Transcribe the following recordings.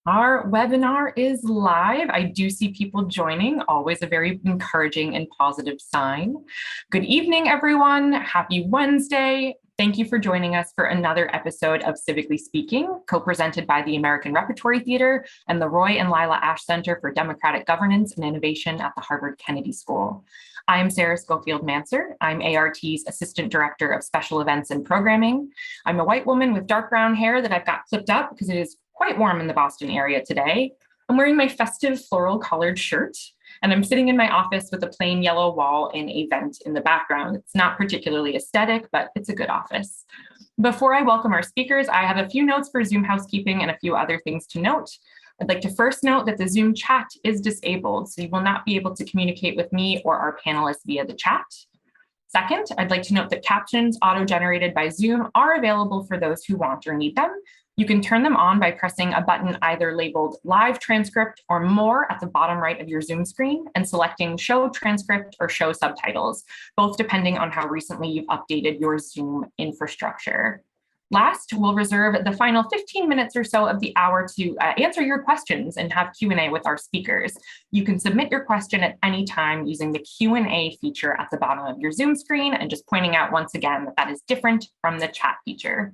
Our webinar is live. I do see people joining, always a very encouraging and positive sign. Good evening, everyone. Happy Wednesday. Thank you for joining us for another episode of Civically Speaking, co-presented by the American Repertory Theater and the Roy and Lila Ash Center for Democratic Governance and Innovation at the Harvard Kennedy School. I am Sarah Schofield-Manser. I'm ART's Assistant Director of Special Events and Programming. I'm a white woman with dark brown hair that I've got clipped up because it is quite warm in the Boston area today. I'm wearing my festive floral colored shirt, and I'm sitting in my office with a plain yellow wall and a vent in the background. It's not particularly aesthetic, but it's a good office. Before I welcome our speakers, I have a few notes for Zoom housekeeping and a few other things to note. I'd like to first note that the Zoom chat is disabled, so you will not be able to communicate with me or our panelists via the chat. Second, I'd like to note that captions auto-generated by Zoom are available for those who want or need them. You can turn them on by pressing a button either labeled Live Transcript or More at the bottom right of your Zoom screen and selecting Show Transcript or Show Subtitles, both depending on how recently you've updated your Zoom infrastructure. Last, we'll reserve the final 15 minutes or so of the hour to answer your questions and have Q&A with our speakers. You can submit your question at any time using the Q&A feature at the bottom of your Zoom screen, and just pointing out once again that that is different from the chat feature.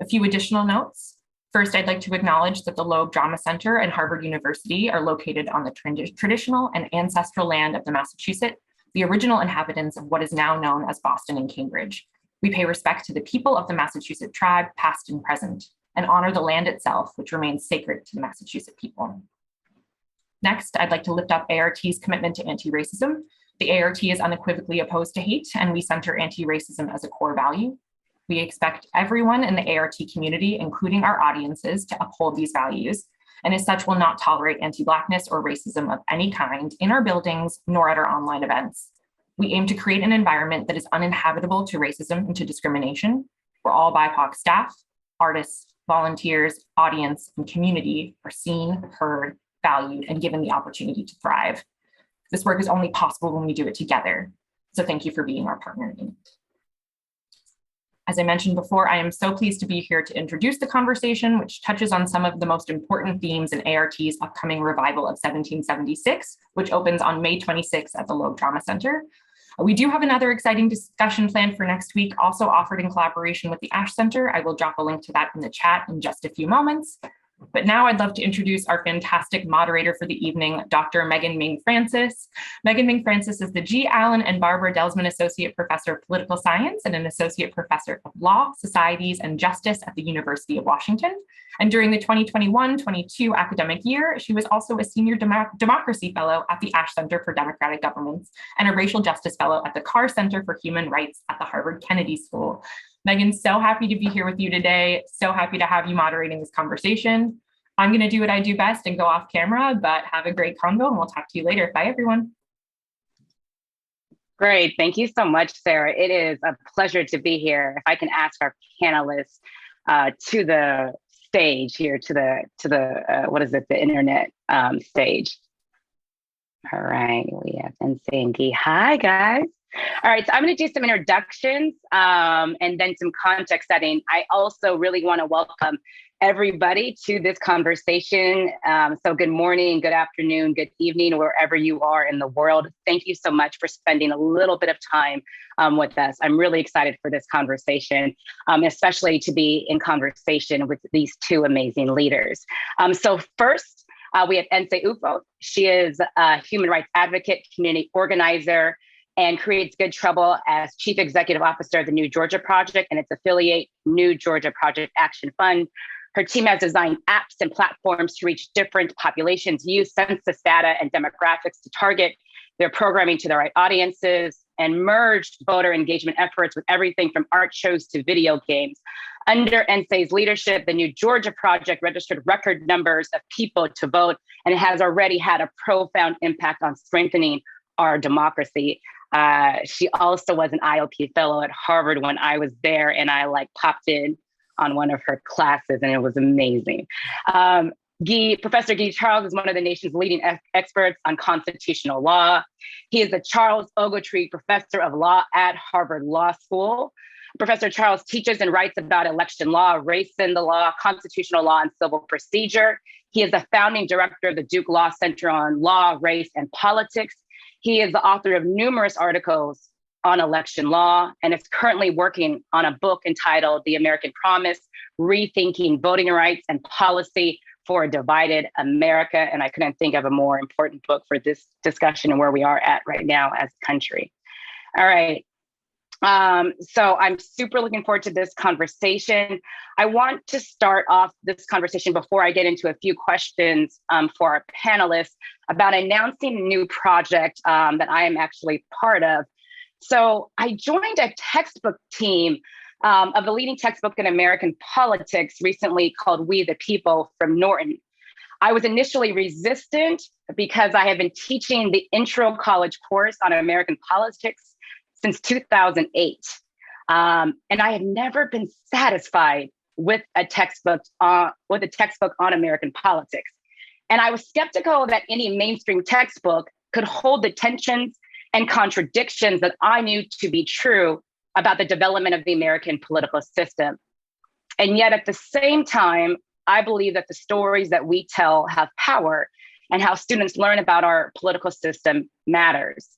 A few additional notes. First, I'd like to acknowledge that the Loeb Drama Center and Harvard University are located on the traditional and ancestral land of the Massachusetts, the original inhabitants of what is now known as Boston and Cambridge. We pay respect to the people of the Massachusetts tribe, past and present, and honor the land itself, which remains sacred to the Massachusetts people. Next, I'd like to lift up ART's commitment to anti-racism. The ART is unequivocally opposed to hate, and we center anti-racism as a core value. We expect everyone in the ART community, including our audiences, to uphold these values, and as such will not tolerate anti-Blackness or racism of any kind in our buildings nor at our online events. We aim to create an environment that is uninhabitable to racism and to discrimination, where all BIPOC staff, artists, volunteers, audience, and community are seen, heard, valued, and given the opportunity to thrive. This work is only possible when we do it together. So thank you for being our partner in it. As I mentioned before, I am so pleased to be here to introduce the conversation, which touches on some of the most important themes in ART's upcoming revival of 1776, which opens on May 26th at the Loeb Drama Center. We do have another exciting discussion planned for next week, also offered in collaboration with the Ash Center. I will drop a link to that in the chat in just a few moments. But now I'd love to introduce our fantastic moderator for the evening, Dr. Ming Francis. Ming Francis is the G. Allen and Barbara Delsman Associate Professor of Political Science and an Associate Professor of Law, Societies, and Justice at the University of Washington. And during the 2021-22 academic year, she was also a Senior Democracy Fellow at the Ash Center for Democratic Governance and a Racial Justice Fellow at the Carr Center for Human Rights at the Harvard Kennedy School. Megan, so happy to be here with you today. So happy to have you moderating this conversation. I'm going to do what I do best and go off camera, but have a great convo and we'll talk to you later. Bye, everyone. Great. Thank you so much, Sarah. It is a pleasure to be here. If I can ask our panelists to the stage here, to the what is it, the internet stage. All right, we have Nsé and Guy. Hi, guys. All right, so I'm going to do some introductions and then some context setting. I also really want to welcome everybody to this conversation. So good morning, good afternoon, good evening, wherever you are in the world. Thank you so much for spending a little bit of time with us. I'm really excited for this conversation, especially to be in conversation with these two amazing leaders. So first, we have Nsé Ufot. She is a human rights advocate, community organizer, and creates good trouble as Chief Executive Officer of the New Georgia Project and its affiliate, New Georgia Project Action Fund. Her team has designed apps and platforms to reach different populations, use census data and demographics to target their programming to the right audiences, and merged voter engagement efforts with everything from art shows to video games. Under Nsé's leadership, the New Georgia Project registered record numbers of people to vote, and it has already had a profound impact on strengthening our democracy. She also was an IOP fellow at Harvard when I was there, and I popped in on one of her classes, and it was amazing. Professor Guy Charles is one of the nation's leading experts on constitutional law. He is the Charles Ogletree Professor of Law at Harvard Law School. Professor Charles teaches and writes about election law, race in the law, constitutional law, and civil procedure. He is the founding director of the Duke Law Center on Law, Race, and Politics. He is the author of numerous articles on election law and is currently working on a book entitled The American Promise, Rethinking Voting Rights and Policy for a Divided America. And I couldn't think of a more important book for this discussion and where we are at right now as a country. All right. So I'm super looking forward to this conversation. I want to start off this conversation before I get into a few questions for our panelists about announcing a new project that I am actually part of. So I joined a textbook team of the leading textbook in American politics recently called We the People from Norton. I was initially resistant because I have been teaching the intro college course on American politics since 2008. And I had never been satisfied with a textbook on American politics. And I was skeptical that any mainstream textbook could hold the tensions and contradictions that I knew to be true about the development of the American political system. And yet at the same time, I believe that the stories that we tell have power and how students learn about our political system matters.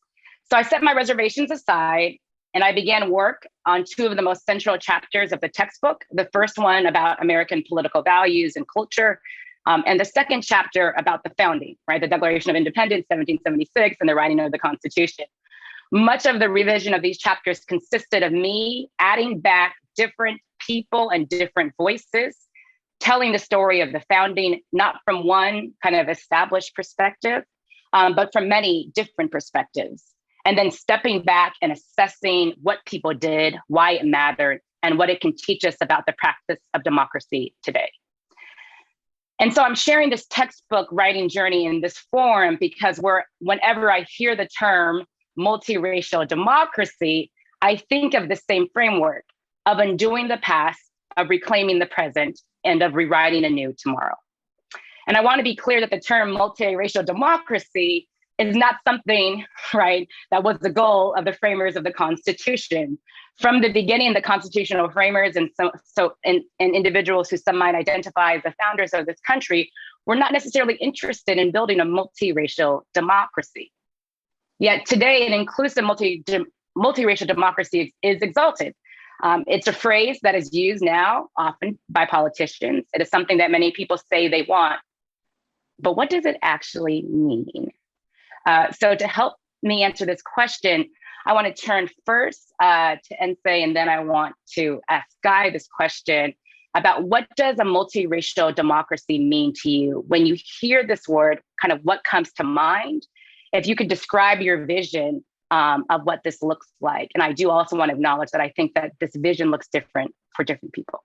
So I set my reservations aside and I began work on two of the most central chapters of the textbook. The first one about American political values and culture, and the second chapter about the founding, right? The Declaration of Independence, 1776, and the writing of the Constitution. Much of the revision of these chapters consisted of me adding back different people and different voices, telling the story of the founding, not from one kind of established perspective, but from many different perspectives. And then stepping back and assessing what people did, why it mattered, and what it can teach us about the practice of democracy today. And so I'm sharing this textbook writing journey in this forum because whenever I hear the term multiracial democracy, I think of the same framework of undoing the past, of reclaiming the present, and of rewriting a new tomorrow. And I want to be clear that the term multiracial democracy is not something, right, that was the goal of the framers of the Constitution. From the beginning, the constitutional framers and individuals who some might identify as the founders of this country were not necessarily interested in building a multiracial democracy. Yet today, an inclusive multiracial democracy is exalted. It's a phrase that is used now often by politicians. It is something that many people say they want, but what does it actually mean? So to help me answer this question, I want to turn first to Nsé, and then I want to ask Guy this question about what does a multiracial democracy mean to you? When you hear this word, kind of what comes to mind? If you could describe your vision of what this looks like. And I do also want to acknowledge that I think that this vision looks different for different people.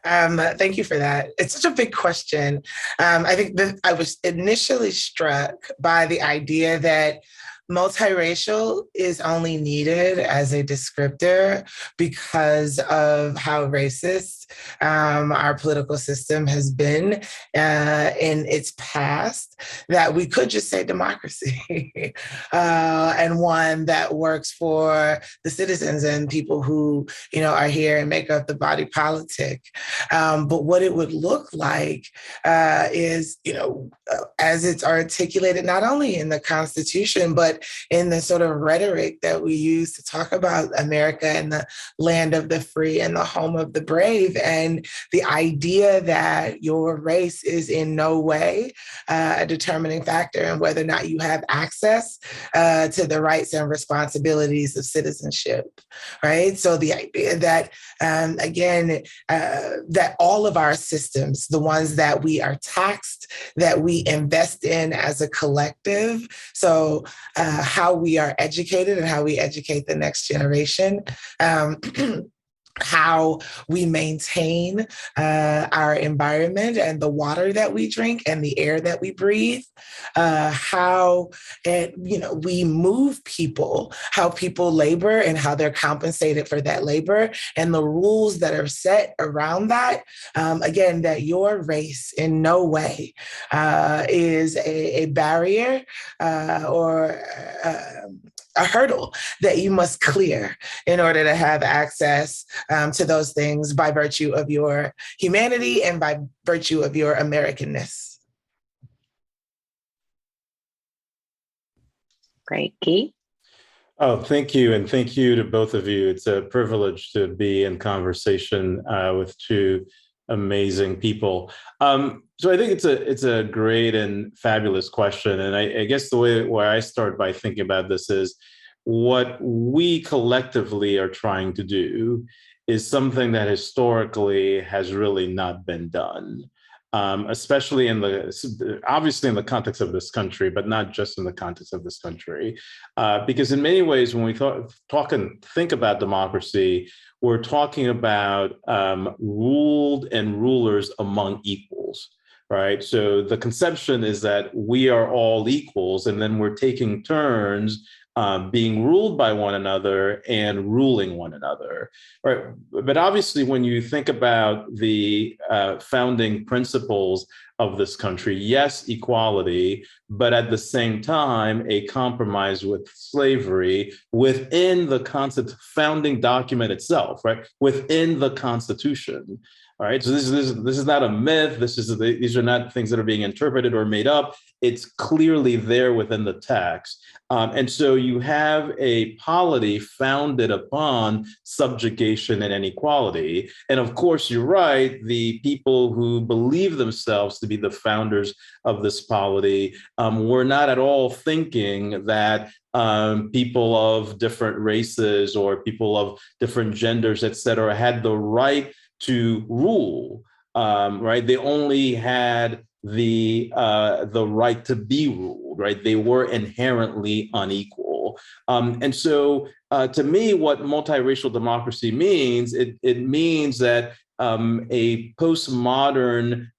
Thank you for that. It's such a big question. I think that I was initially struck by the idea that multiracial is only needed as a descriptor because of how racist our political system has been in its past, that we could just say democracy and one that works for the citizens and people who, are here and make up the body politic. But what it would look like is, as it's articulated not only in the Constitution, but in the sort of rhetoric that we use to talk about America and the land of the free and the home of the brave, and the idea that your race is in no way a determining factor in whether or not you have access to the rights and responsibilities of citizenship, right? So the idea that, that all of our systems, the ones that we are taxed, that we invest in as a collective, so how we are educated and how we educate the next generation, how we maintain our environment and the water that we drink and the air that we breathe, how we move people, how people labor and how they're compensated for that labor, and the rules that are set around that. Again, that your race in no way is a barrier or a hurdle that you must clear in order to have access to those things by virtue of your humanity and by virtue of your Americanness. Great. Guy? Oh, thank you. And thank you to both of you. It's a privilege to be in conversation with two amazing people. So I think it's a great and fabulous question. And I guess the way where I start by thinking about this is what we collectively are trying to do is something that historically has really not been done. Especially obviously in the context of this country, but not just in the context of this country. Because in many ways, when we talk and think about democracy, we're talking about ruled and rulers among equals, right? So the conception is that we are all equals, and then we're taking turns being ruled by one another and ruling one another, right? But obviously, when you think about the founding principles of this country, yes, equality, but at the same time, a compromise with slavery within the founding document itself, right? Within the Constitution. All right, so this is not a myth. These are not things that are being interpreted or made up. It's clearly there within the text. And so you have a polity founded upon subjugation and inequality. And of course, you're right, the people who believe themselves to be the founders of this polity were not at all thinking that people of different races or people of different genders, et cetera, had the right to rule, right? They only had the right to be ruled, right? They were inherently unequal. And so to me, what multiracial democracy means, it means that a postmodern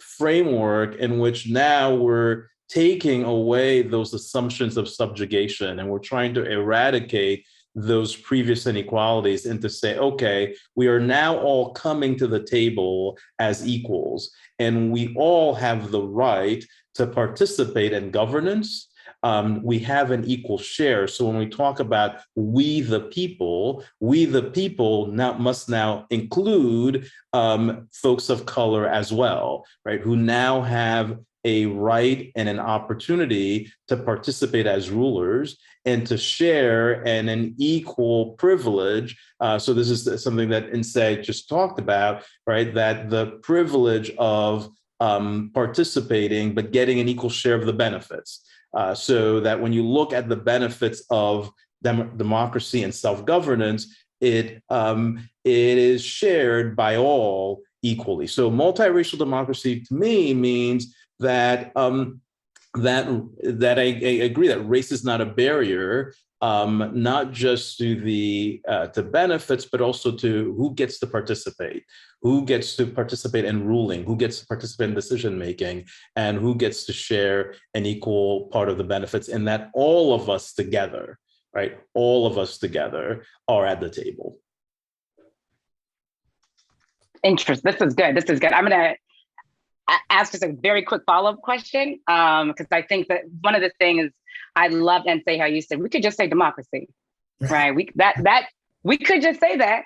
framework in which now we're taking away those assumptions of subjugation and we're trying to eradicate those previous inequalities and to say, okay, we are now all coming to the table as equals, and we all have the right to participate in governance. We have an equal share. So when we talk about we the people must now include folks of color as well, right? Who now have a right and an opportunity to participate as rulers and to share in an equal privilege. So this is something that Nsé just talked about, right? That the privilege of participating, but getting an equal share of the benefits. So that when you look at the benefits of democracy and self-governance, it is shared by all equally. So multiracial democracy to me means that that I agree that race is not a barrier, not just to the to benefits, but also to who gets to participate in ruling, who gets to participate in decision making, and who gets to share an equal part of the benefits, and that all of us together, right? All of us together are at the table. Interesting. This is good. This is good. I'm gonna ask just a very quick follow-up question, because I think that one of the things I loved and say how you said we could just say democracy, right? We could just say that,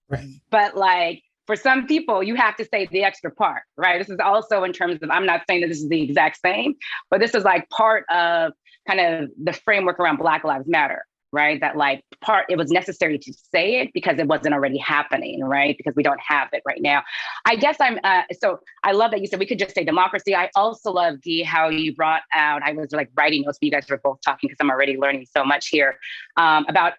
right? But like for some people, you have to say the extra part, right? This is also in terms of, I'm not saying that this is the exact same, but this is like part of kind of the framework around Black Lives Matter, right? That like it was necessary to say it because it wasn't already happening, right? Because we don't have it right now. I guess so I love that you said we could just say democracy. I also love, Guy, how you brought out, I was like writing notes, but you guys were both talking because I'm already learning so much here about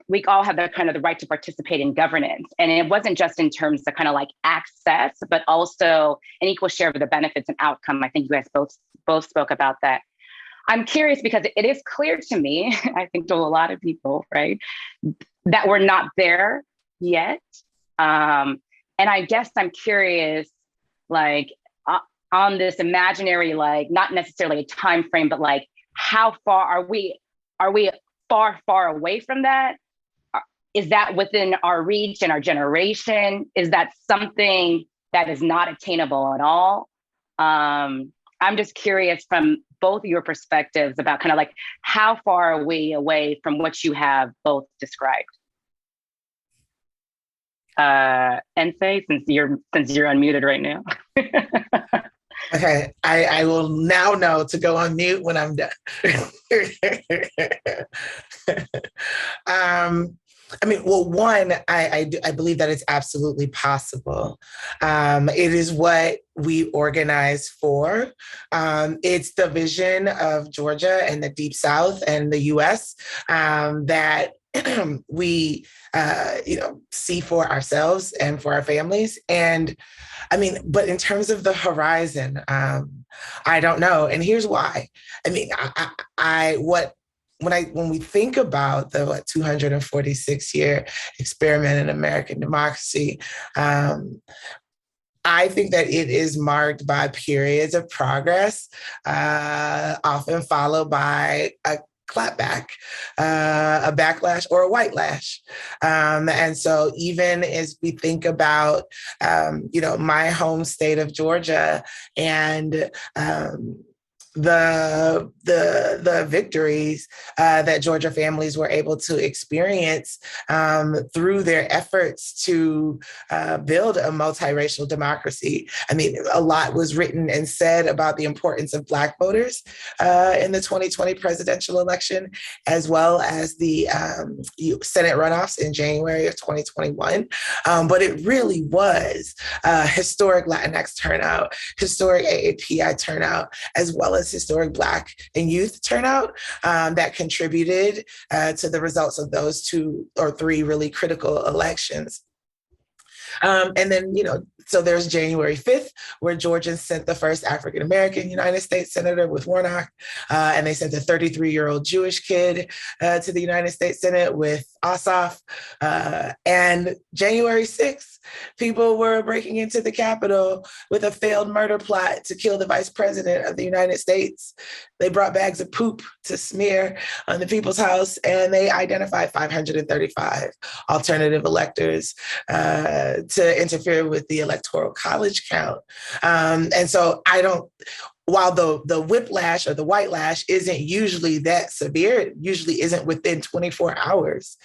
we all have the kind of the right to participate in governance. And it wasn't just in terms of kind of like access, but also an equal share of the benefits and outcome. I think you guys both spoke about that. I'm curious because it is clear to me, I think to a lot of people, right, that we're not there yet. And I guess I'm curious, like on this imaginary, like not necessarily a time frame, but like how far are we far away from that? Is that within our reach and our generation? Is that something that is not attainable at all? I'm just curious from both your perspectives about kind of like how far are we away from what you have both described. Nsé, since you're unmuted right now. Okay, I will now know to go on mute when I'm done. I mean, well, one, I believe that it's absolutely possible. It is what we organize for. It's the vision of Georgia and the Deep South and the U.S. That we, see for ourselves and for our families. And I mean, but in terms of the horizon, I don't know. And here's why. I mean, when we think about the 246-year experiment in American democracy, I think that it is marked by periods of progress, often followed by a clapback, a backlash, or a white lash. And so even as we think about, my home state of Georgia and the victories that Georgia families were able to experience through their efforts to build a multiracial democracy. I mean, a lot was written and said about the importance of Black voters in the 2020 presidential election, as well as the Senate runoffs in January of 2021. But it really was historic Latinx turnout, historic AAPI turnout, as well as historic Black and youth turnout that contributed to the results of those 2 or 3 really critical elections. And then, so there's January 5th, where Georgians sent the first African-American United States Senator with Warnock, and they sent a 33-year-old Jewish kid to the United States Senate with Ossoff. And January 6th, people were breaking into the Capitol with a failed murder plot to kill the Vice President of the United States. They brought bags of poop to smear on the People's House, and they identified 535 alternative electors to interfere with the Electoral College count. And so while the whiplash or the white lash isn't usually that severe, it usually isn't within 24 hours.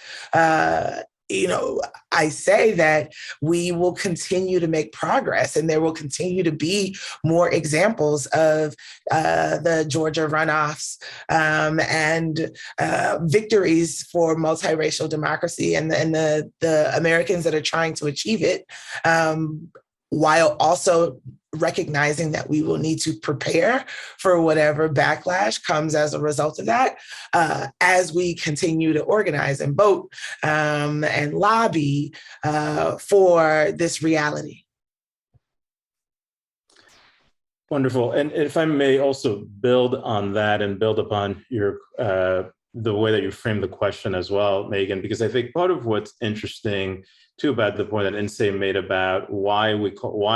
I say that we will continue to make progress, and there will continue to be more examples of the Georgia runoffs and victories for multiracial democracy and the Americans that are trying to achieve it, while also recognizing that we will need to prepare for whatever backlash comes as a result of that, as we continue to organize and vote and lobby for this reality. Wonderful. And if I may also build on that and build upon your the way that you framed the question as well, Megan, because I think part of what's interesting too about the point that Nsé made about why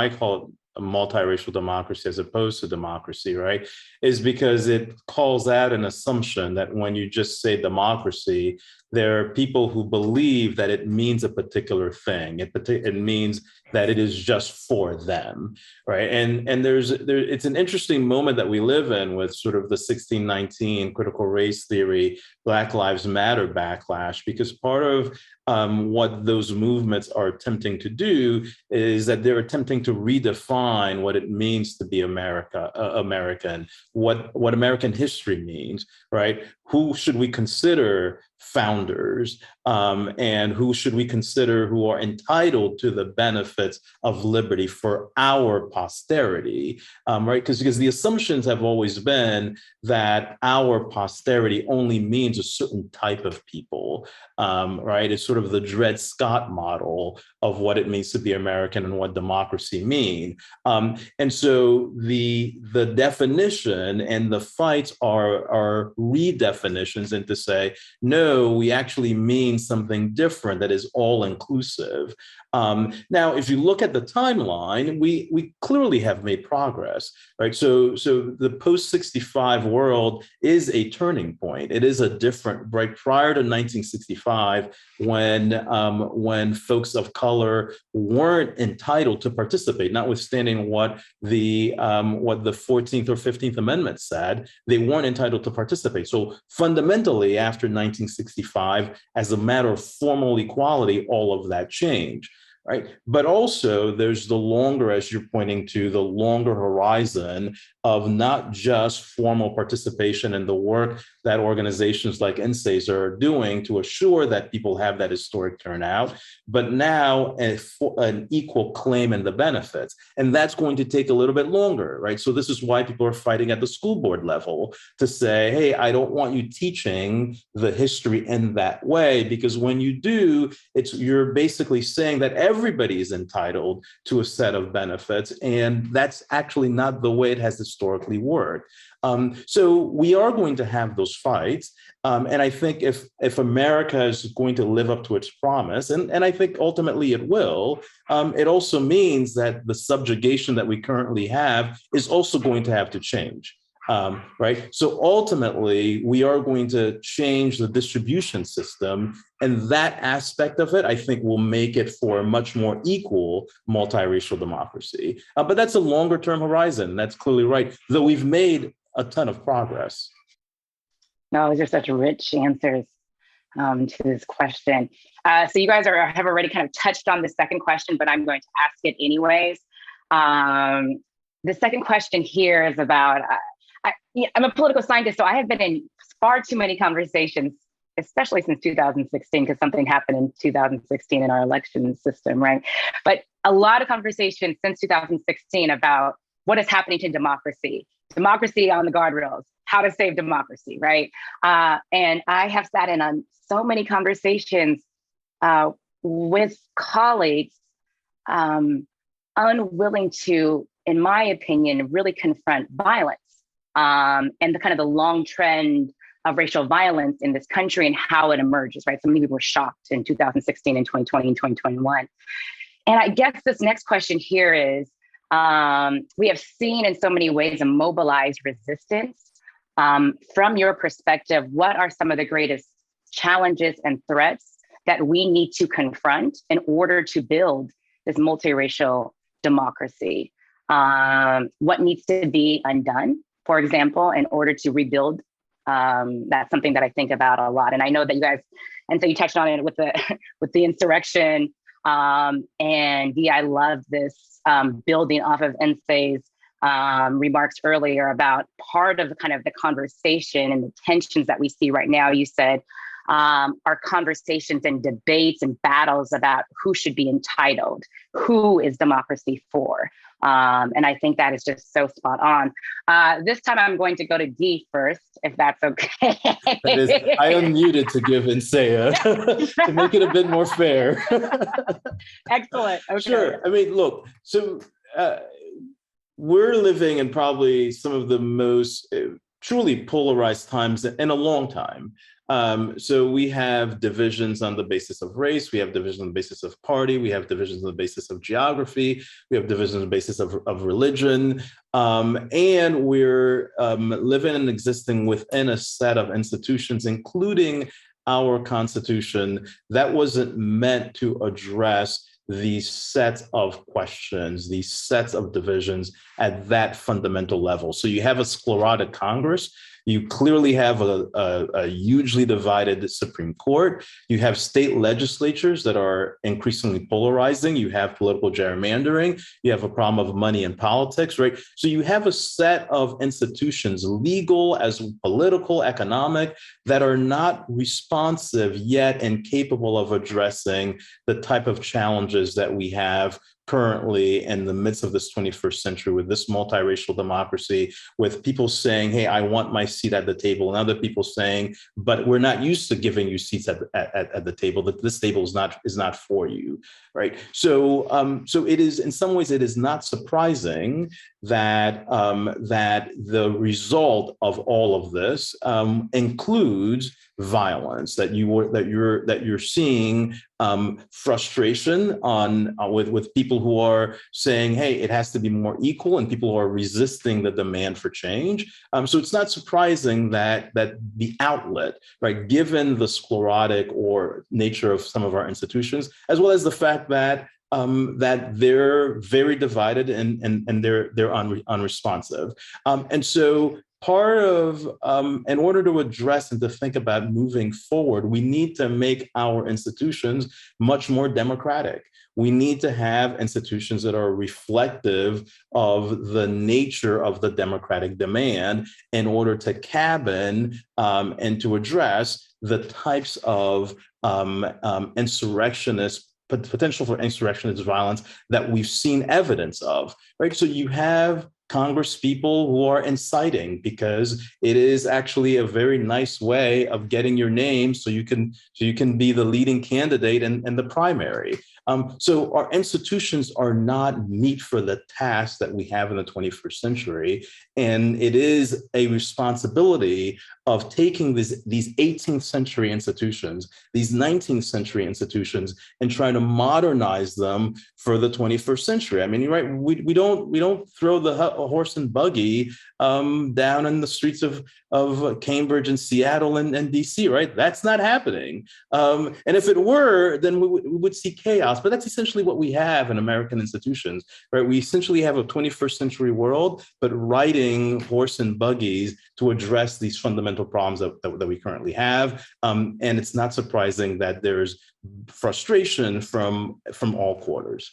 call it a multiracial democracy as opposed to democracy, right, is because it calls out an assumption that when you just say democracy, there are people who believe that it means a particular thing. It means that it is just for them, right? And it's an interesting moment that we live in with sort of the 1619 critical race theory, Black Lives Matter backlash, because part of what those movements are attempting to do is that they're attempting to redefine what it means to be American, what American history means, right? Who should we consider founders, and who should we consider who are entitled to the benefits of liberty for our posterity, right? Because the assumptions have always been that our posterity only means a certain type of people, right? It's sort of the Dred Scott model of what it means to be American and what democracy mean. And so the definition and the fights are redefinitions, and to say, no, we actually mean means something different that is all inclusive. Now, if you look at the timeline, we clearly have made progress, right? So the post-65 world is a turning point. It is a different, right? Prior to 1965, when folks of color weren't entitled to participate, notwithstanding what the 14th or 15th Amendment said, they weren't entitled to participate. So fundamentally, after 1965, as a matter of formal equality, all of that changed. Right. But also there's the longer, as you're pointing to, the longer horizon of not just formal participation in the work that organizations like Nsé's are doing to assure that people have that historic turnout, but now an equal claim in the benefits. And that's going to take a little bit longer, right? So this is why people are fighting at the school board level to say, hey, I don't want you teaching the history in that way, because when you do, you're basically saying that everybody is entitled to a set of benefits, and that's actually not the way it has historically worked. So we are going to have those fights. And I think if America is going to live up to its promise, and I think ultimately it will, it also means that the subjugation that we currently have is also going to have to change. Right. So ultimately, we are going to change the distribution system. And that aspect of it, I think, will make it for a much more equal multiracial democracy. But that's a longer term horizon. That's clearly right, though we've made a ton of progress. No, those are such rich answers to this question. So you guys have already kind of touched on the second question, but I'm going to ask it anyways. The second question here is about, I'm a political scientist, so I have been in far too many conversations, especially since 2016, because something happened in 2016 in our election system, right? But a lot of conversations since 2016 about what is happening to democracy on the guardrails, how to save democracy, right? And I have sat in on so many conversations with colleagues unwilling to, in my opinion, really confront violence and the kind of the long trend of racial violence in this country and how it emerges, right? So many people were shocked in 2016 and 2020 and 2021. And I guess this next question here is, we have seen in so many ways a mobilized resistance. From your perspective, what are some of the greatest challenges and threats that we need to confront in order to build this multiracial democracy? What needs to be undone, for example, in order to rebuild? That's something that I think about a lot. And I know that you guys, and so you touched on it with the insurrection. And yeah, I love this building off of Nsé's remarks earlier about part of the kind of the conversation and the tensions that we see right now. You said our conversations and debates and battles about who should be entitled, who is democracy for. And I think that is just so spot on. This time I'm going to go to Guy first, if that's okay. That is, I unmuted to give Nsé to make it a bit more fair. Excellent. Okay. Sure. I mean, look, so we're living in probably some of the most truly polarized times in a long time. So we have divisions on the basis of race, we have divisions on the basis of party, we have divisions on the basis of geography, we have divisions on the basis of religion, and we're living and existing within a set of institutions, including our Constitution, that wasn't meant to address these sets of questions, these sets of divisions at that fundamental level. So you have a sclerotic Congress. You clearly have a hugely divided Supreme Court. You have state legislatures that are increasingly polarizing. You have political gerrymandering. You have a problem of money in politics, right? So you have a set of institutions, legal as political, economic, that are not responsive yet and capable of addressing the type of challenges that we have currently in the midst of this 21st century with this multiracial democracy, with people saying, hey, I want my seat at the table, and other people saying, but we're not used to giving you seats at the table, that this table is not for you, right? So so it is, in some ways, it is not surprising that that the result of all of this includes violence, that you're seeing frustration with people who are saying, hey, it has to be more equal, and people who are resisting the demand for change. So it's not surprising that the outlet, right, given the sclerotic or nature of some of our institutions, as well as the fact that they're very divided and they're unresponsive. And so part of, in order to address and to think about moving forward, we need to make our institutions much more democratic. We need to have institutions that are reflective of the nature of the democratic demand in order to cabin and to address the types of potential for insurrectionist violence that we've seen evidence of, right? So you have Congress people who are inciting because it is actually a very nice way of getting your name so you can be the leading candidate in the primary. So our institutions are not meet for the task that we have in the 21st century. And it is a responsibility of taking these 18th century institutions, these 19th century institutions, and trying to modernize them for the 21st century. I mean, you're right, we don't throw the horse and buggy down in the streets of Cambridge and Seattle and DC, right? That's not happening. And if it were, then we would see chaos. But that's essentially what we have in American institutions, right? We essentially have a 21st century world, but riding horse and buggies to address these fundamental problems that we currently have. And it's not surprising that there's frustration from all quarters.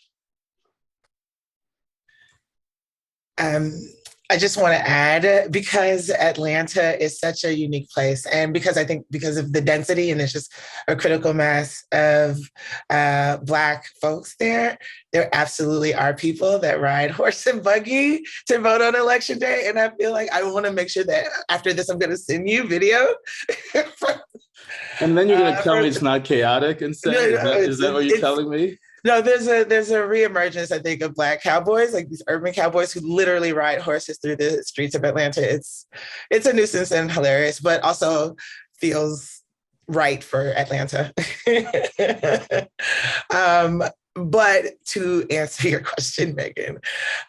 I just want to add, because Atlanta is such a unique place, and because I think because of the density and it's just a critical mass of Black folks there absolutely are people that ride horse and buggy to vote on election day. And I feel like I want to make sure that after this, I'm going to send you video. And then you're going to tell me it's not chaotic and say, is that what you're telling me? No, there's a reemergence, I think, of Black cowboys, like these urban cowboys who literally ride horses through the streets of Atlanta. It's a nuisance and hilarious, but also feels right for Atlanta. But to answer your question, Megan,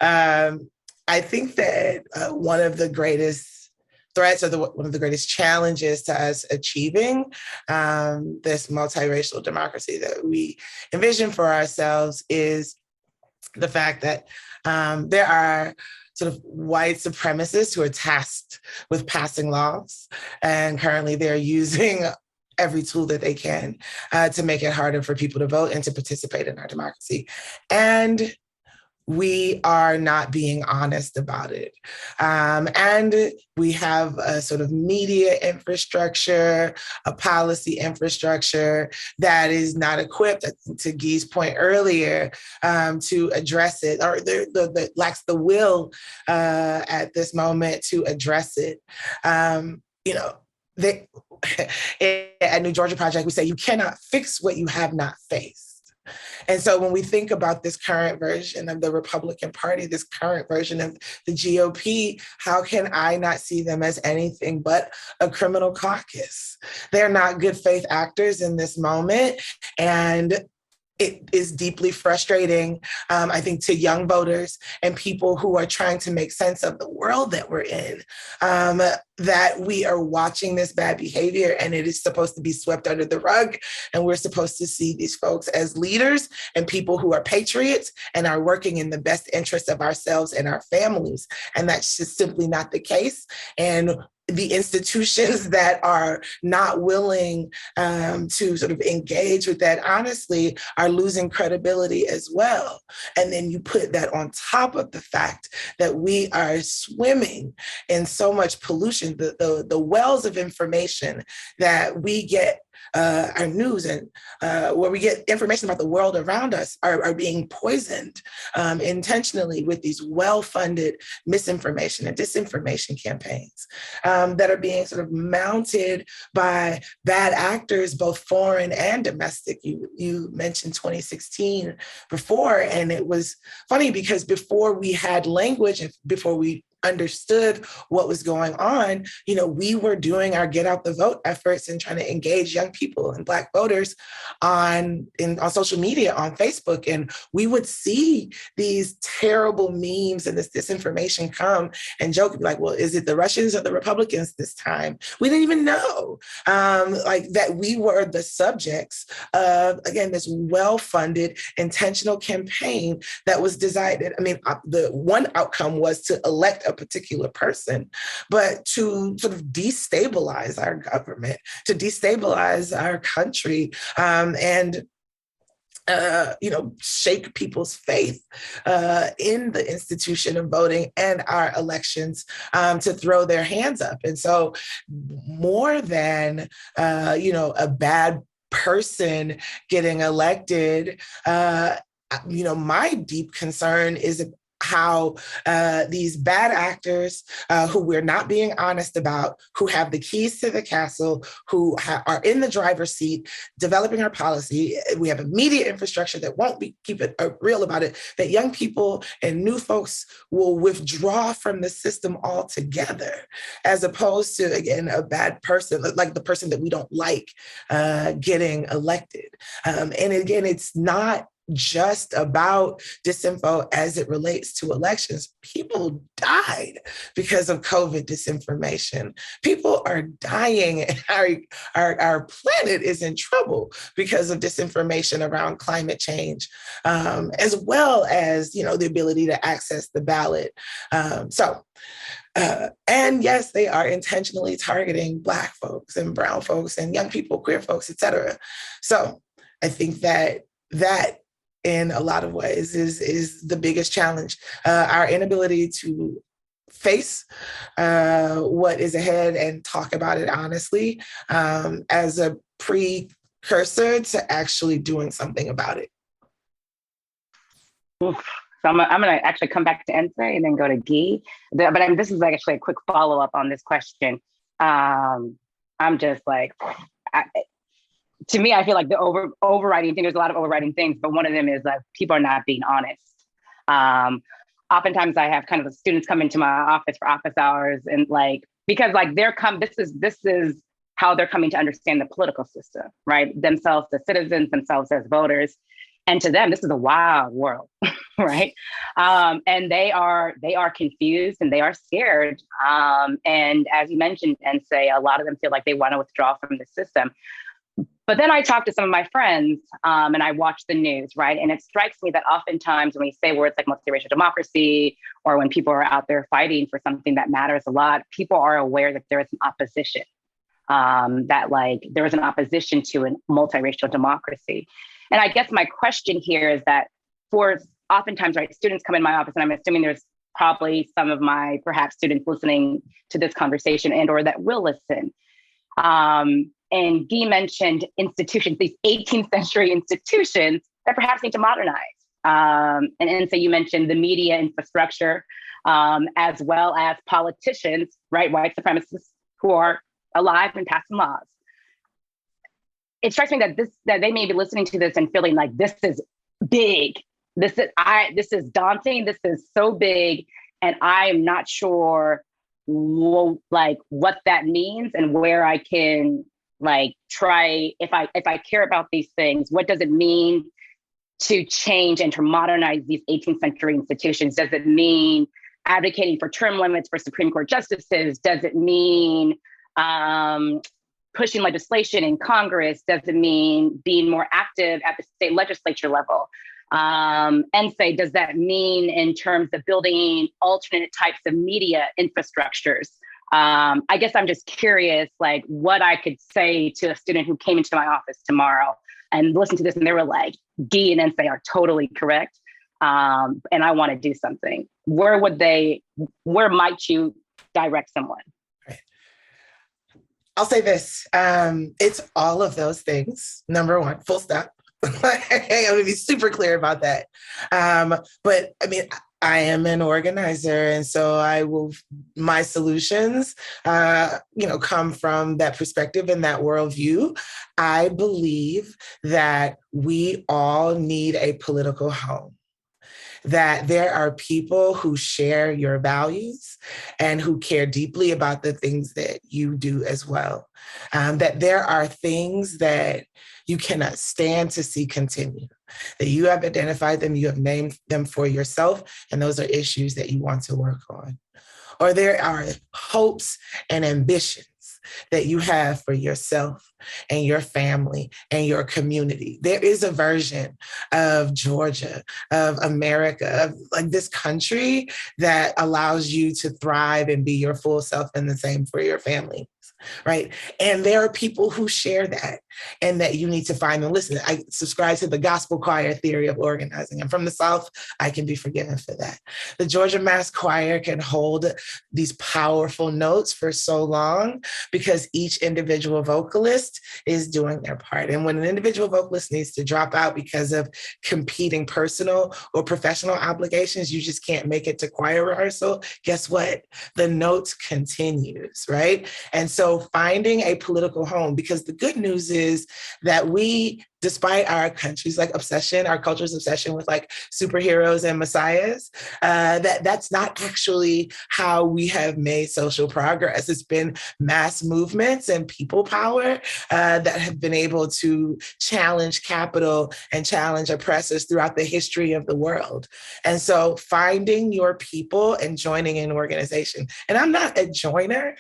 I think that one of the greatest threats, or one of the greatest challenges to us achieving this multiracial democracy that we envision for ourselves is the fact that there are sort of white supremacists who are tasked with passing laws, and currently they're using every tool that they can to make it harder for people to vote and to participate in our democracy. And we are not being honest about it. And we have a sort of media infrastructure, a policy infrastructure that is not equipped, to Guy's point earlier, to address it, or that lacks the will at this moment to address it. At New Georgia Project, we say you cannot fix what you have not faced. And so when we think about this current version of the Republican Party, this current version of the GOP, how can I not see them as anything but a criminal caucus? They're not good faith actors in this moment. And it is deeply frustrating, I think, to young voters and people who are trying to make sense of the world that we're in, that we are watching this bad behavior and it is supposed to be swept under the rug. And we're supposed to see these folks as leaders and people who are patriots and are working in the best interest of ourselves and our families. And that's just simply not the case. And the institutions that are not willing to sort of engage with that honestly are losing credibility as well. And then you put that on top of the fact that we are swimming in so much pollution, the wells of information that we get our news and where we get information about the world around us are being poisoned intentionally with these well-funded misinformation and disinformation campaigns that are being sort of mounted by bad actors, both foreign and domestic. You mentioned 2016 before, and it was funny because before we had language and before we understood what was going on, we were doing our get out the vote efforts and trying to engage young people and Black voters on social media, on Facebook. And we would see these terrible memes and this disinformation come and joke like, well, is it the Russians or the Republicans this time? We didn't even know that we were the subjects of, again, this well-funded, intentional campaign that was decided. I mean, the one outcome was to elect a particular person, but to sort of destabilize our government, to destabilize our country, and shake people's faith in the institution of voting and our elections, to throw their hands up. And so more than, a bad person getting elected, my deep concern is how these bad actors who we're not being honest about, who have the keys to the castle, who are in the driver's seat, developing our policy. We have a media infrastructure that won't keep it real about it, that young people and new folks will withdraw from the system altogether, as opposed to, again, a bad person, like the person that we don't like getting elected. And again, it's not just about disinfo as it relates to elections. People died because of COVID disinformation. People are dying, and our planet is in trouble because of disinformation around climate change, as well as, the ability to access the ballot. And yes, they are intentionally targeting Black folks and brown folks and young people, queer folks, et cetera. So I think that in a lot of ways is the biggest challenge. Our inability to face what is ahead and talk about it honestly, as a precursor to actually doing something about it. Oof. So I'm going to actually come back to Nsé and then go to Guy. But this is actually a quick follow-up on this question. I'm just like, to me, I feel like the overriding thing, there's a lot of overriding things, but one of them is that people are not being honest. Oftentimes I have kind of students come into my office for office hours, and because this is how they're coming to understand the political system, right? Themselves as citizens, themselves as voters. And to them, this is a wild world, right? And they are confused and they are scared. And as you mentioned, Nsé, a lot of them feel like they want to withdraw from the system. But then I talk to some of my friends and I watch the news, right? And it strikes me that oftentimes when we say words like multiracial democracy, or when people are out there fighting for something that matters a lot, people are aware that there is an opposition, there is an opposition to a multiracial democracy. And I guess my question here is that for oftentimes, right, students come in my office, and I'm assuming there's probably some of my perhaps students listening to this conversation and or that will listen. And Guy mentioned institutions, these 18th century institutions that perhaps need to modernize. And Nsé, you mentioned the media infrastructure, as well as politicians, right, white supremacists who are alive and passing laws. It strikes me that they may be listening to this and feeling like this is big. This is daunting. This is so big, and I am not sure what that means and where I can try, if I care about these things, what does it mean to change and to modernize these 18th century institutions? Does it mean advocating for term limits for Supreme Court justices? Does it mean pushing legislation in Congress? Does it mean being more active at the state legislature level? Nsé, does that mean in terms of building alternate types of media infrastructures? I guess I'm just curious, what I could say to a student who came into my office tomorrow and listened to this, and they were like, Guy and Nsé are totally correct, and I want to do something. Where might you direct someone? I'll say this, it's all of those things, number one, full stop. I'm going to be super clear about that. But I mean, I am an organizer, and so my solutions, come from that perspective and that worldview. I believe that we all need a political home. that there are people who share your values and who care deeply about the things that you do as well. That there are things that you cannot stand to see continue, that you have identified them, you have named them for yourself, and those are issues that you want to work on. Or there are hopes and ambitions that you have for yourself and your family and your community. There is a version of Georgia, of America, of like this country that allows you to thrive and be your full self, and the same for your family. Right. And there are people who share that and that you need to find and listen. I subscribe to the gospel choir theory of organizing. I'm from the South. I can be forgiven for that. The Georgia Mass Choir can hold these powerful notes for so long because each individual vocalist is doing their part. And when an individual vocalist needs to drop out because of competing personal or professional obligations, you just can't make it to choir rehearsal. Guess what? The note continues, right? And so finding a political home, because the good news is that we, despite our country's like obsession, our culture's obsession with like superheroes and messiahs, that's not actually how we have made social progress. It's been mass movements and people power that have been able to challenge capital and challenge oppressors throughout the history of the world. And so finding your people and joining an organization. And I'm not a joiner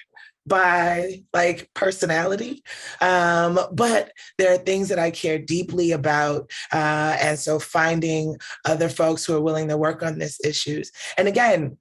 by like personality, but there are things that I care deeply about. And so finding other folks who are willing to work on these issues. And again,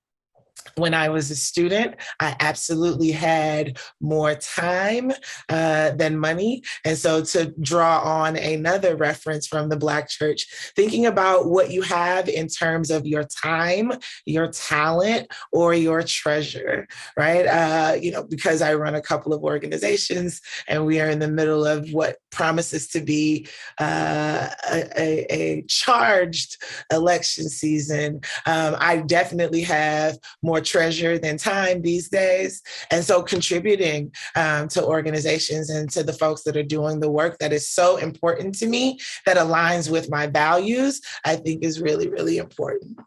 when I was a student, I absolutely had more time than money. And so to draw on another reference from the Black church, thinking about what you have in terms of your time, your talent, or your treasure, right? Because I run a couple of organizations and we are in the middle of what promises to be a charged election season. I definitely have more treasure than time these days. And so contributing to organizations and to the folks that are doing the work that is so important to me, that aligns with my values, I think is really, really important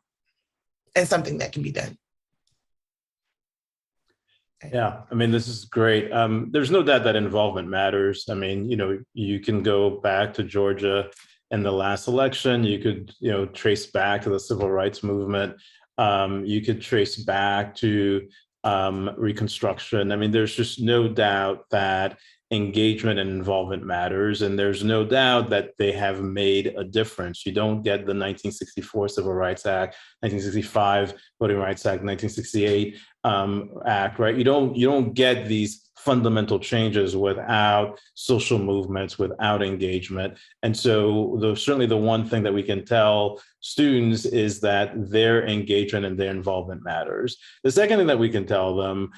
and something that can be done. Yeah, I mean, this is great. There's no doubt that involvement matters. I mean, you can go back to Georgia in the last election. You could, trace back to the civil rights movement. You could trace back to Reconstruction. I mean, there's just no doubt that engagement and involvement matters, and there's no doubt that they have made a difference. You don't get the 1964 Civil Rights Act, 1965 Voting Rights Act, 1968 Act, right? You don't get these fundamental changes without social movements, without engagement. And so certainly the one thing that we can tell students is that their engagement and their involvement matters. The second thing that we can tell them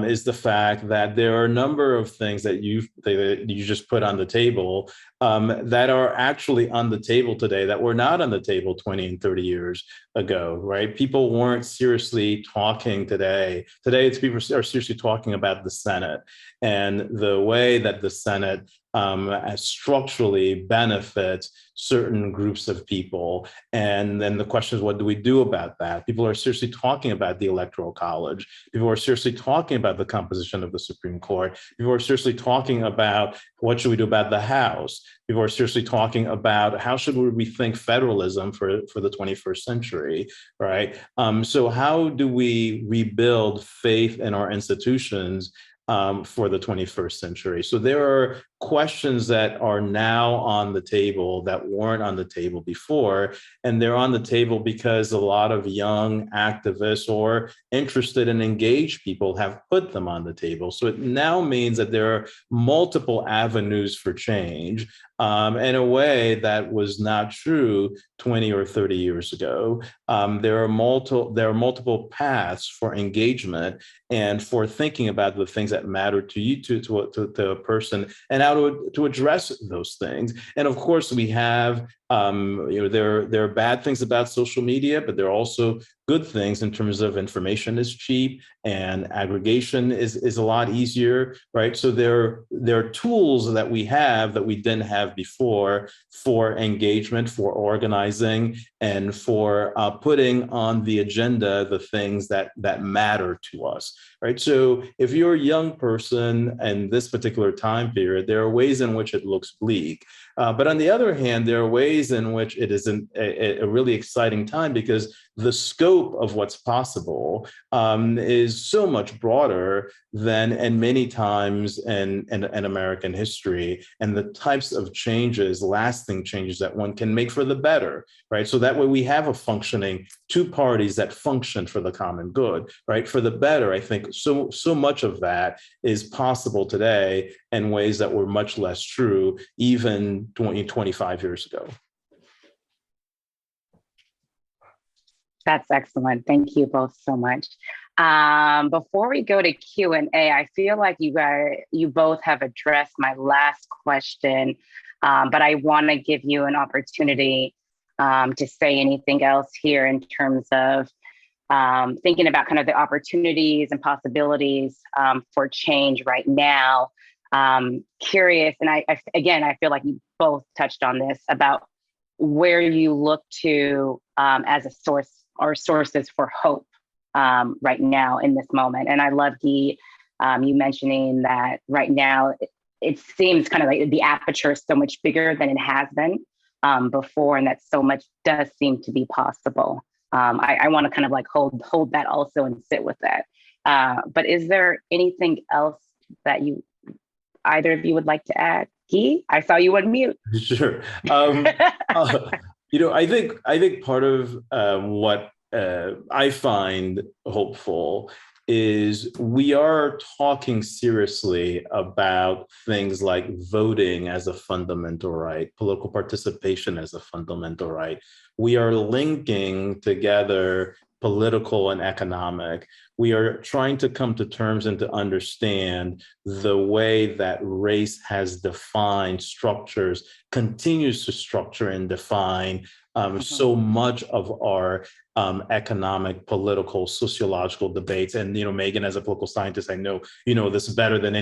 is the fact that there are a number of things that you just put on the table that are actually on the table today that were not on the table 20 and 30 years ago, right? People weren't seriously talking today. Today, people are seriously talking about the Senate and the way that the Senate structurally benefits certain groups of people. And then the question is, what do we do about that? People are seriously talking about the Electoral College. People are seriously talking about the composition of the Supreme Court. People are seriously talking about what should we do about the House. People are seriously talking about how should we rethink federalism for the 21st century, right? So how do we rebuild faith in our institutions for the 21st century? So there are questions that are now on the table that weren't on the table before, and they're on the table because a lot of young activists or interested and engaged people have put them on the table. So it now means that there are multiple avenues for change in a way that was not true 20 or 30 years ago. There are multiple paths for engagement and for thinking about the things that matter to you, to a person, and how to address those things. And of course, we have There are bad things about social media, but there are also good things in terms of information is cheap and aggregation is a lot easier, right? So there are tools that we have that we didn't have before for engagement, for organizing, and for putting on the agenda the things that matter to us, right? So if you're a young person in this particular time period, there are ways in which it looks bleak. But on the other hand, there are ways in which it is a really exciting time because the scope of what's possible is so much broader than in many times in American history, and the types of changes, lasting changes that one can make for the better, right? So that way we have a functioning two parties that function for the common good, right? For the better, I think so much of that is possible today in ways that were much less true even 20, 25 years ago. That's excellent. Thank you both so much. Before we go to Q&A, I feel like you both have addressed my last question, but I want to give you an opportunity to say anything else here in terms of thinking about kind of the opportunities and possibilities for change right now. Curious, and I feel like you both touched on this about where you look to as a source or sources for hope right now in this moment. And I love, Guy, you mentioning that right now, it seems kind of like the aperture is so much bigger than it has been before, and that so much does seem to be possible. I want to kind of like hold that also and sit with that. But is there anything else that either of you would like to add? Guy, I saw you on mute. Sure. I think part of what I find hopeful is we are talking seriously about things like voting as a fundamental right, political participation as a fundamental right. We are linking together political and economic. We are trying to come to terms and to understand the way that race has defined structures, continues to structure and define so much of our economic, political, sociological debates. And Megan, as a political scientist, I know this better than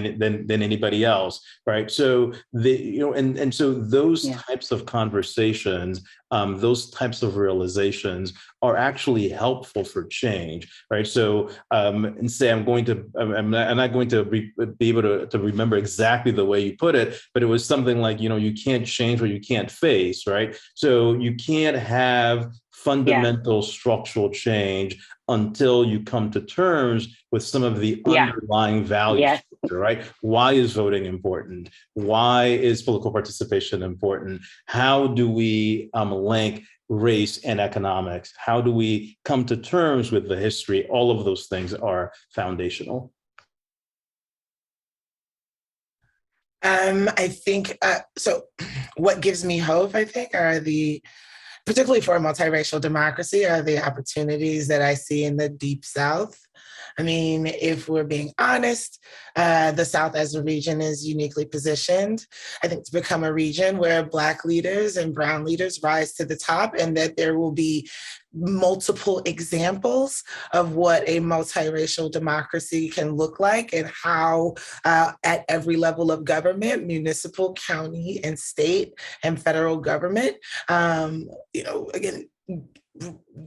anybody else, right? So so those types of conversations, those types of realizations are actually helpful for change, right? So and say I'm not going to be able to remember exactly the way you put it, but it was something like you can't change what you can't face, right? So you can't have fundamental structural change until you come to terms with some of the underlying values, right? Why is voting important? Why is political participation important? How do we link race and economics? How do we come to terms with the history? All of those things are foundational. I think, so what gives me hope, I think, are particularly for multiracial democracy, are the opportunities that I see in the Deep South. I mean, if we're being honest, the South as a region is uniquely positioned, I think, to become a region where Black leaders and Brown leaders rise to the top, and that there will be multiple examples of what a multiracial democracy can look like, and how at every level of government, municipal, county, and state and federal government, again,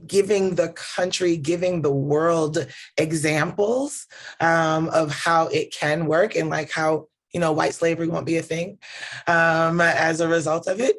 giving the country, giving the world examples of how it can work, and like how white slavery won't be a thing as a result of it.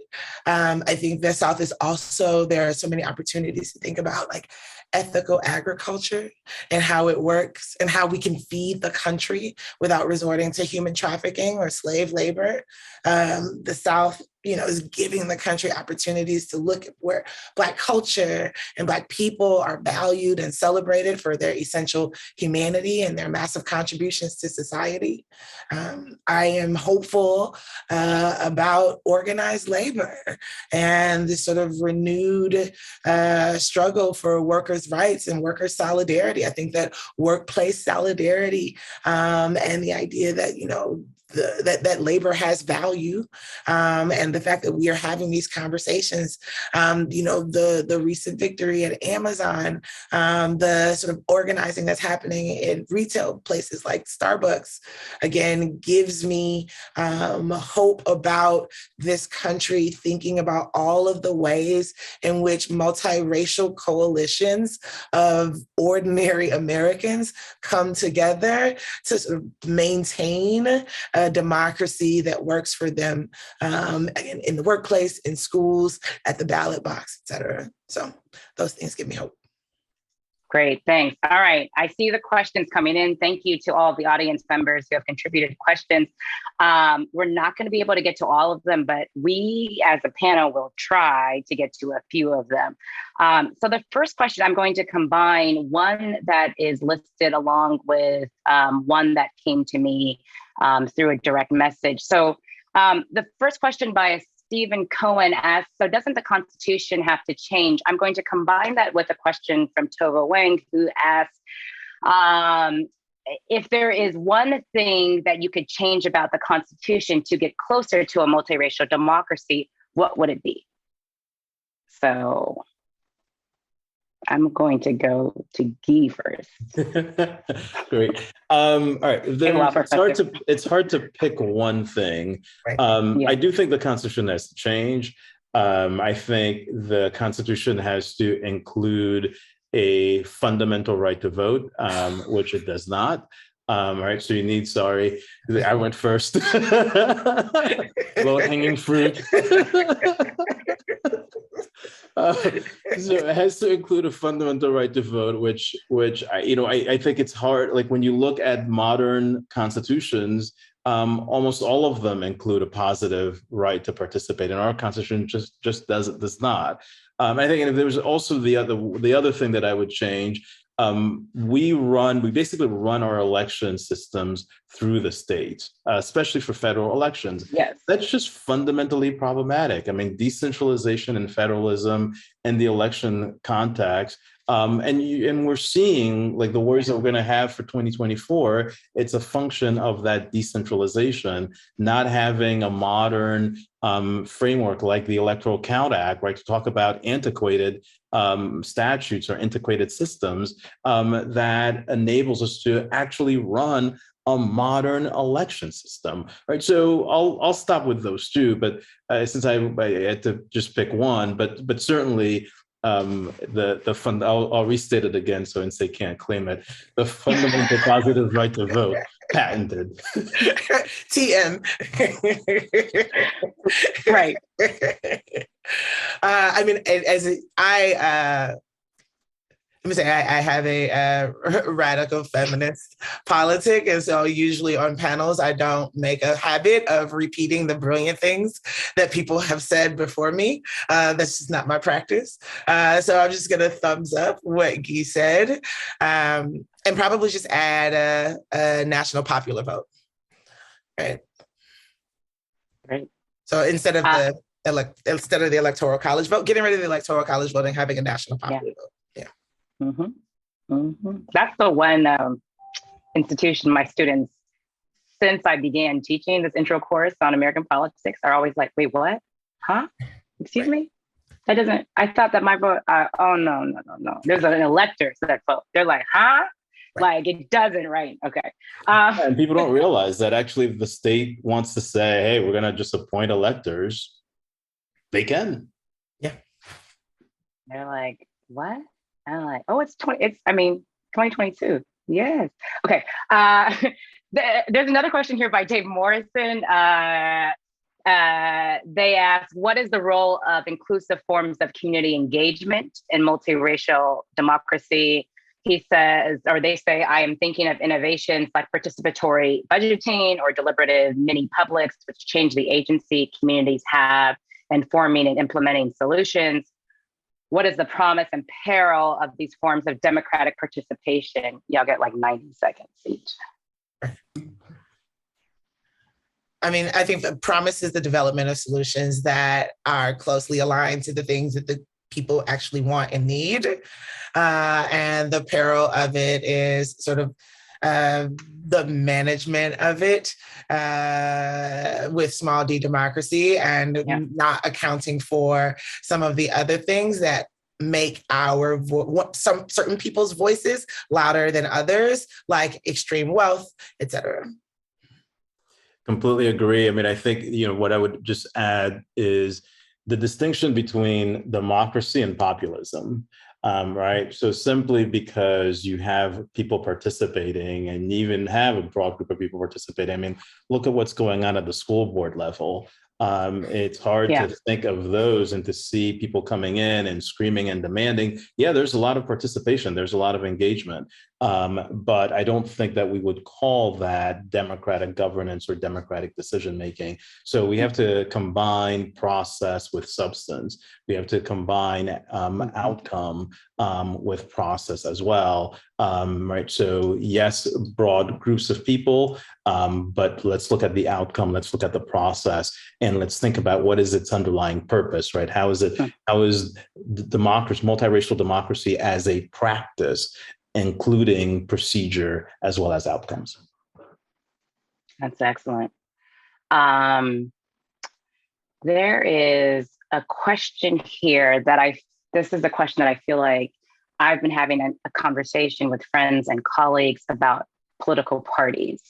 I think the South is also, there are so many opportunities to think about like ethical agriculture and how it works, and how we can feed the country without resorting to human trafficking or slave labor. The South is giving the country opportunities to look at where Black culture and Black people are valued and celebrated for their essential humanity and their massive contributions to society. I am hopeful about organized labor and this sort of renewed struggle for workers' rights and workers' solidarity. I think that workplace solidarity and the idea that, that labor has value, and the fact that we are having these conversations, the recent victory at Amazon, the sort of organizing that's happening in retail places like Starbucks, again, gives me hope about this country thinking about all of the ways in which multiracial coalitions of ordinary Americans come together to sort of maintain a democracy that works for them, in the workplace, in schools, at the ballot box, et cetera. So those things give me hope. Great, thanks. All right, I see the questions coming in. Thank you to all of the audience members who have contributed questions. We're not going to be able to get to all of them, but we as a panel will try to get to a few of them. So the first question, I'm going to combine one that is listed along with one that came to me through a direct message. So the first question by Stephen Cohen asks, so doesn't the Constitution have to change? I'm going to combine that with a question from Tova Wang, who asks, if there is one thing that you could change about the Constitution to get closer to a multiracial democracy, what would it be? So I'm going to go to Guy first. Great. All right. It's hard to pick one thing. Right. I do think the Constitution has to change. I think the Constitution has to include a fundamental right to vote, which it does not. All right, so you need, sorry, I went first. Low-hanging fruit. So it has to include a fundamental right to vote, which I think it's hard. Like when you look at modern constitutions, almost all of them include a positive right to participate, and our constitution just does not. I think, and if there was also the other thing that I would change. We basically run our election systems through the states, especially for federal elections. Yes. That's just fundamentally problematic. I mean, decentralization and federalism and the election context. And we're seeing like the worries that we're going to have for 2024. It's a function of that decentralization, not having a modern framework like the Electoral Count Act, right, to talk about antiquated statutes or antiquated systems that enables us to actually run a modern election system, right? So I'll stop with those two, but since I had to just pick one, but certainly. I'll restate it again so Nsé can't claim it. The fundamental positive right to vote, patented. TM. Right. I mean, let me say, I have a radical feminist politic, and so usually on panels, I don't make a habit of repeating the brilliant things that people have said before me. That's just not my practice. So I'm just going to thumbs up what Guy said, and probably just add a national popular vote. Right. Right. So instead of the electoral college vote, getting rid of the electoral college vote and having a national popular vote. Mm-hmm. Mm-hmm. That's the one institution my students, since I began teaching this intro course on American politics, are always like, wait, what? Huh? Excuse me? That doesn't, I thought that my vote, oh, no. There's an elector to that vote. They're like, huh? Like it doesn't, right? Okay. And people don't realize that actually if the state wants to say, hey, we're going to just appoint electors, they can. Yeah. They're like, what? I'm like, oh, it's 2022. Yes. Okay. There's another question here by Dave Morrison. They ask, what is the role of inclusive forms of community engagement in multiracial democracy? He says, or they say, I am thinking of innovations like participatory budgeting or deliberative mini publics, which change the agency communities have in forming and implementing solutions. What is the promise and peril of these forms of democratic participation? Y'all get like 90 seconds each. I mean, I think the promise is the development of solutions that are closely aligned to the things that the people actually want and need. And the peril of it is sort of the management of it with small d democracy, and not accounting for some of the other things that make some certain people's voices louder than others, like extreme wealth, et cetera. Completely agree. I mean, I think, what I would just add is the distinction between democracy and populism, right? So simply because you have people participating and even have a broad group of people participating, I mean, look at what's going on at the school board level. It's hard to think of those and to see people coming in and screaming and demanding. Yeah, there's a lot of participation. There's a lot of engagement. But I don't think that we would call that democratic governance or democratic decision making. So we have to combine process with substance. We have to combine outcome with process as well. Right. So yes, broad groups of people, but let's look at the outcome. Let's look at the process, and let's think about what is its underlying purpose. Right. How is democracy, multiracial democracy, as a practice, including procedure as well as outcomes? That's excellent. There is a question here that this is a question that I feel like I've been having a conversation with friends and colleagues about political parties.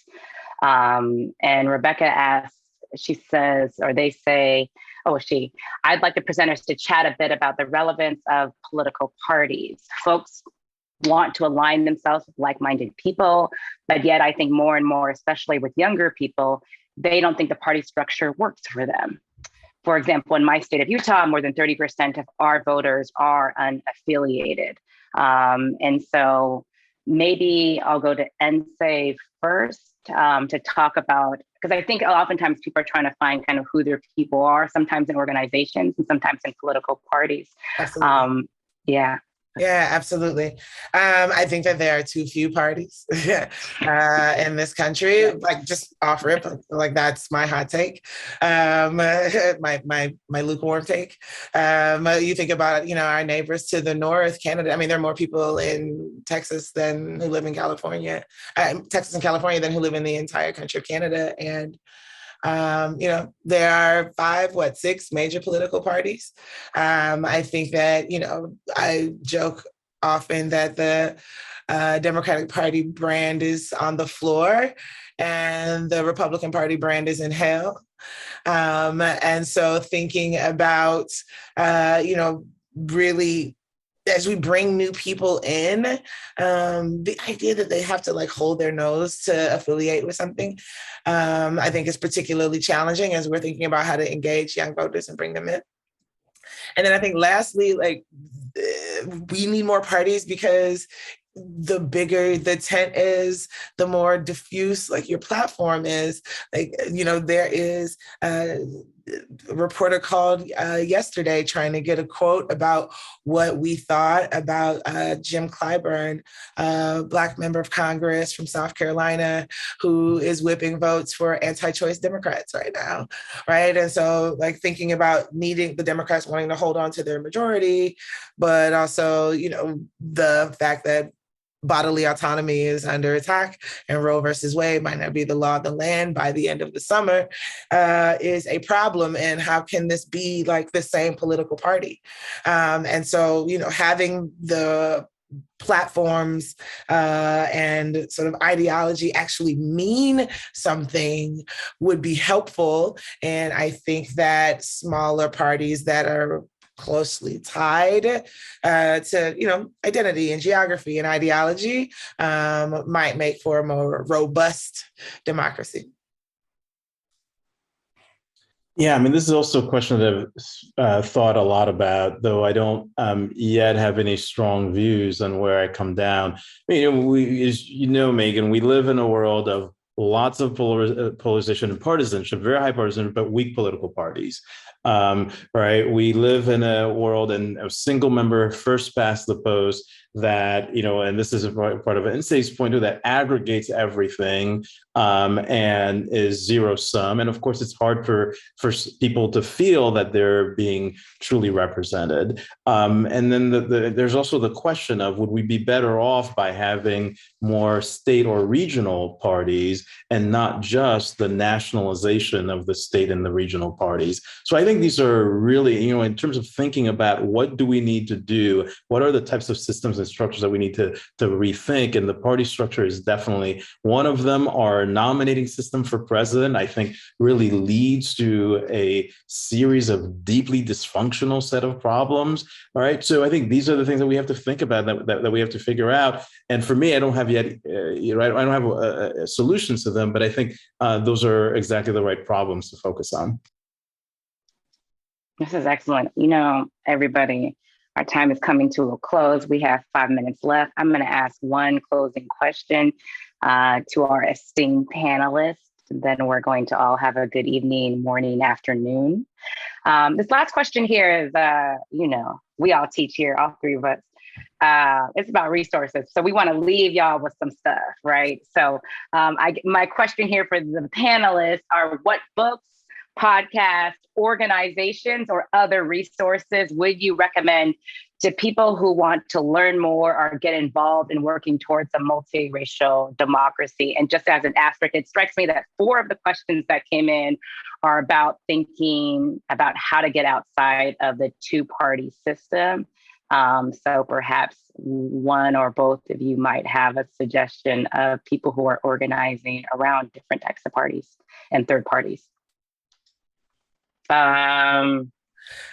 And Rebecca asks, she says, or they say, I'd like the presenters to chat a bit about the relevance of political parties. Folks want to align themselves with like-minded people, but yet I think more and more, especially with younger people, they don't think the party structure works for them. For example, in my state of Utah, more than 30% of our voters are unaffiliated. And so maybe I'll go to Nsé first to talk about, because I think oftentimes people are trying to find kind of who their people are, sometimes in organizations and sometimes in political parties. Absolutely. Yeah, absolutely. I think that there are too few parties in this country. Like, just off rip, like that's my hot take, my lukewarm take. You think about, our neighbors to the north, Canada. I mean, there are more people in Texas than who live in California, Texas and California than who live in the entire country of Canada. And there are 6 major political parties. I think that, I joke often that the Democratic Party brand is on the floor and the Republican Party brand is in hell. And so thinking about, really, as we bring new people in, the idea that they have to hold their nose to affiliate with something, I think is particularly challenging as we're thinking about how to engage young voters and bring them in. And then I think lastly, we need more parties because the bigger the tent is, the more diffuse your platform is. There is a reporter called yesterday trying to get a quote about what we thought about Jim Clyburn, a Black member of Congress from South Carolina, who is whipping votes for anti-choice Democrats right now, right? And so thinking about needing the Democrats wanting to hold on to their majority, but also, the fact that bodily autonomy is under attack and Roe versus Wade might not be the law of the land by the end of the summer, is a problem. And how can this be the same political party? And so, having the platforms and sort of ideology actually mean something would be helpful. And I think that smaller parties that are closely tied to, identity and geography and ideology might make for a more robust democracy. Yeah, I mean, this is also a question that I've thought a lot about, though I don't yet have any strong views on where I come down. Megan, we live in a world of lots of polarization and partisanship, very high partisanship, but weak political parties. Right? We live in a world and a single member, first past the post. that, and this is a part of Nsé's point too, that aggregates everything and is zero sum. And of course, it's hard for people to feel that they're being truly represented. And then there's also the question of, would we be better off by having more state or regional parties and not just the nationalization of the state and the regional parties? So I think these are really, in terms of thinking about what do we need to do, what are the types of systems and structures that we need to rethink, and the party structure is definitely one of them. Our nominating system for president, I think, really leads to a series of deeply dysfunctional set of problems. All right, so I think these are the things that we have to think about, that we have to figure out. And for me, I don't have yet, I don't have solutions to them, but I think those are exactly the right problems to focus on. This is excellent. Everybody, our time is coming to a close. We have 5 minutes left. I'm going to ask one closing question to our esteemed panelists. Then we're going to all have a good evening, morning, afternoon. This last question here is, we all teach here, all three of us. It's about resources. So we want to leave y'all with some stuff, right? So my question here for the panelists are, what books, podcasts, organizations, or other resources would you recommend to people who want to learn more or get involved in working towards a multiracial democracy? And just as an asterisk, it strikes me that 4 of the questions that came in are about thinking about how to get outside of the two-party system. So perhaps one or both of you might have a suggestion of people who are organizing around different types of parties and third parties. I'm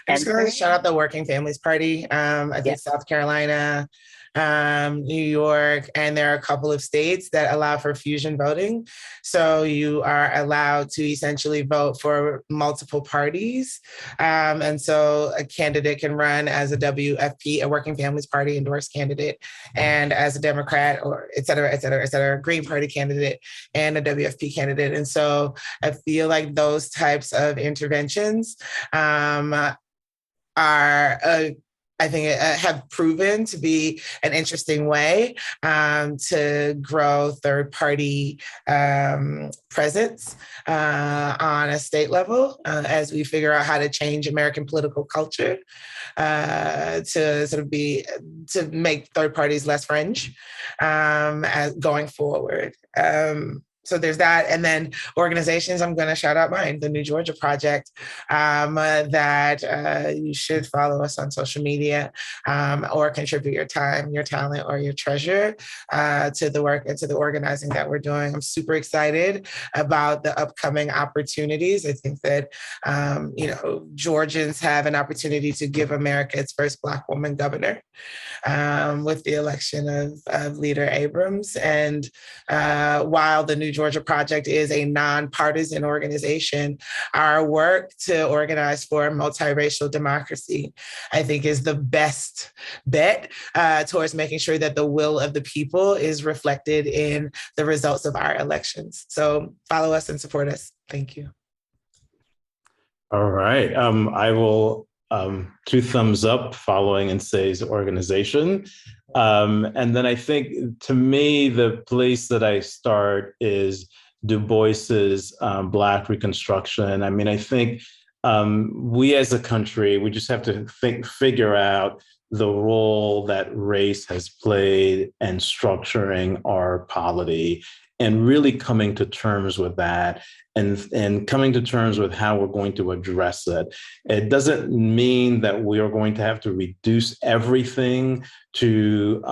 just going to shout out the Working Families Party. I think South Carolina, New York, and there are a couple of states that allow for fusion voting. So you are allowed to essentially vote for multiple parties. And so a candidate can run as a WFP, a Working Families Party endorsed candidate, and as a Democrat, or et cetera, Green Party candidate and a WFP candidate. And so I feel like those types of interventions have proven to be an interesting way to grow third-party presence on a state level as we figure out how to change American political culture to make third parties less fringe as going forward. So there's that. And then organizations, I'm going to shout out mine, the New Georgia Project, that you should follow us on social media or contribute your time, your talent, or your treasure to the work and to the organizing that we're doing. I'm super excited about the upcoming opportunities. I think that, Georgians have an opportunity to give America its first Black woman governor with the election of Leader Abrams. And while the New Georgia Project is a nonpartisan organization, our work to organize for multiracial democracy, I think, is the best bet towards making sure that the will of the people is reflected in the results of our elections. So follow us and support us. Thank you. All right. I will 2 thumbs up following Nsé's organization. And then I think, to me, the place that I start is Du Bois's Black Reconstruction. I mean, I think we as a country, we just have to figure out the role that race has played in structuring our polity, and really coming to terms with that, and coming to terms with how we're going to address it. It doesn't mean that we are going to have to reduce everything to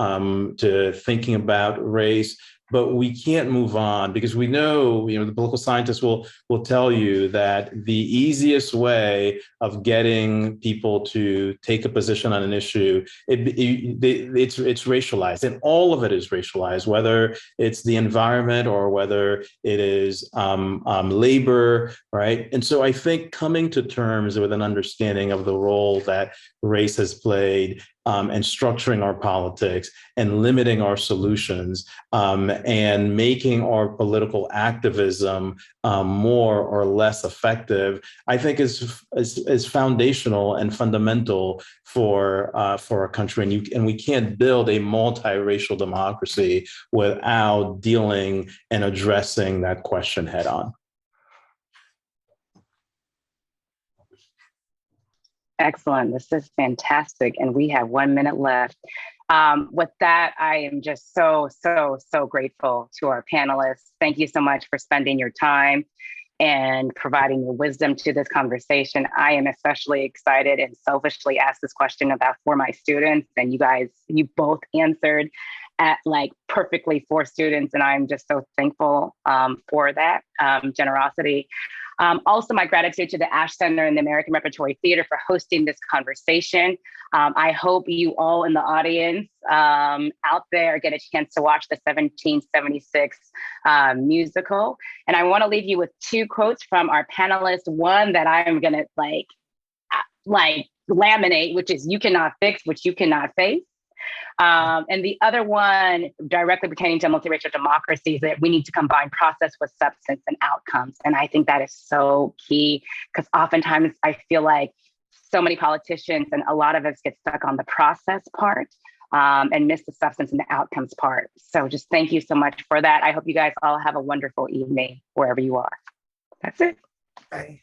thinking about race, but we can't move on, because we know, the political scientists will tell you that the easiest way of getting people to take a position on an issue, it's racialized, and all of it is racialized, whether it's the environment or whether it is labor, right? And so I think coming to terms with an understanding of the role that race has played and structuring our politics and limiting our solutions and making our political activism more or less effective, I think is foundational and fundamental for a country. And we can't build a multiracial democracy without dealing and addressing that question head on. Excellent. This is fantastic. And we have 1 minute left. With that, I am just so grateful to our panelists. Thank you so much for spending your time and providing your wisdom to this conversation. I am especially excited and selfishly asked this question about for my students, and you both answered at like perfectly for students. And I'm just so thankful for that generosity. Also, my gratitude to the Ash Center and the American Repertory Theater for hosting this conversation. I hope you all in the audience out there get a chance to watch the 1776 musical. And I want to leave you with 2 quotes from our panelists. One that I'm gonna like laminate, which is "You cannot fix what you cannot face." And the other one directly pertaining to multiracial democracy is that we need to combine process with substance and outcomes. And I think that is so key, because oftentimes I feel like so many politicians and a lot of us get stuck on the process part and miss the substance and the outcomes part. So just thank you so much for that. I hope you guys all have a wonderful evening wherever you are. That's it. Bye.